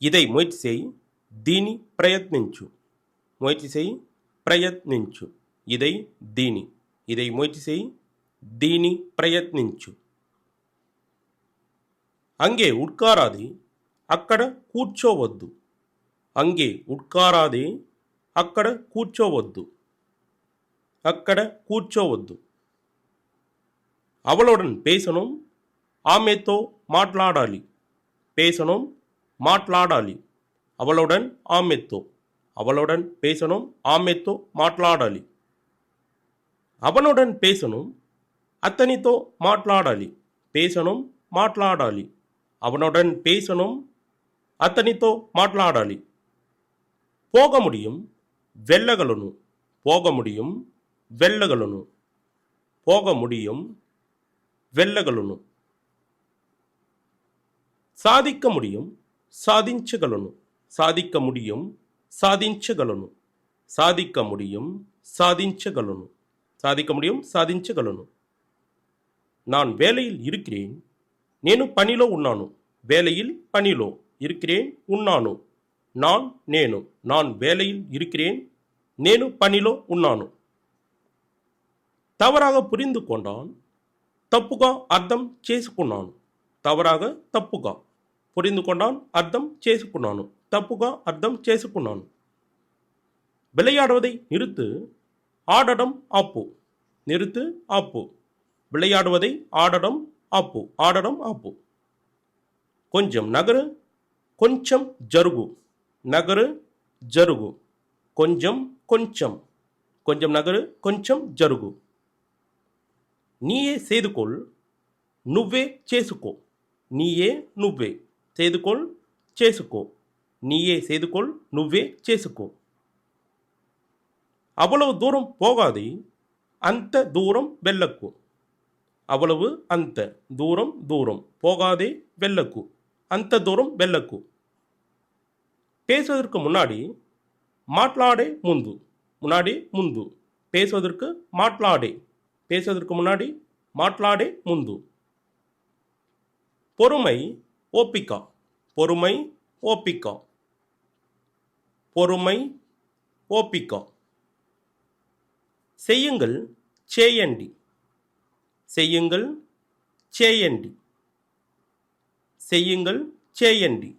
ఇదై ముయற்சி செய் దీని ప్రయత్నించు ముయற்சி செய் ప్రయత్నించు ఇదై దీని ఇదై ముయற்சி செய் దీని ప్రయత్నించు అంగే ఉట్కారాది అక్కడ కూర్చోవద్దు అంగే ఉట్కారాది అక్కడ కూర్చోవద్దు అక్కడ కూర్చోవద్దు அவளுடன் பேசணும் ఆమెతో మాట్లాడాలి பேசணும் మాట్లాడాలి அவளுடன் ఆమెతో அவளுடன் பேசணும் ఆమెతో మాట్లాడాలి அவனுடன் பேசணும் అతనితో మాట్లాడాలి பேசணும் మాట్లాడాలి அவனுடன் பேசணும் అతనితో మాట్లాడాలి పోగ முடியும் వెళ్ళగలను పోగ முடியும் వెళ్ళగలను పోగ முடியும் వెళ్ళగలను సాధిக்க முடியும் సాధించగలను సాధిக்க முடியும் సాధించగలను సాధిக்க முடியும் సాధించగలను సాధిக்க முடியும் సాధించగలను நான் வேலையில் இருக்கிறேன் నేను పనిలో ఉన్నాను வேலையில் పనిలో இருக்கிறேன் ఉన్నాను நான் வேலையில் இருக்கிறேன் నేను పనిలో ఉన్నాను తవరాగా పురిందు కొండాన్ తప్పుగా అర్థం చేసుకున్నాను తవరాగా తప్పుగా పురిందు కొండాన్ అర్థం చేసుకున్నాను తప్పుగా అర్థం చేసుకున్నాను விளையாடுவதை நிறுத்து ஆடடம் ஆப்பு நிறுத்து ஆப்பு விளையாடுவதை ஆடடம் ఆపు ఆడడం ఆపు కొంచెం నగరు కొంచెం జరుగు నగరు జరుగు కొంచెం కొంచెం నగరు కొంచెం జరుగు నీయే సేదుకోల్ నువ్వే చేసుకో నీయే నువ్వే సేదుకోల్ చేసుకో నీయే సేదుకోల్ నువ్వే చేసుకో అவ்வளவு దూరం పోగాది అంత దూరం వెళ్ళకు అவ்வளவு అంత దూరం పోగాదే వెళ్ళకు అంత దూరం వెళ్ళకు பேசுவதற்கு முன்னாடி மாట్లాடே ముందు பேசுவதற்கு முன்னாடி மாట్లాடே ముందు பொறுமை ஓப்பிக்கா செய்யுங்கள் చేయండి செய்யுங்கள் చేయండి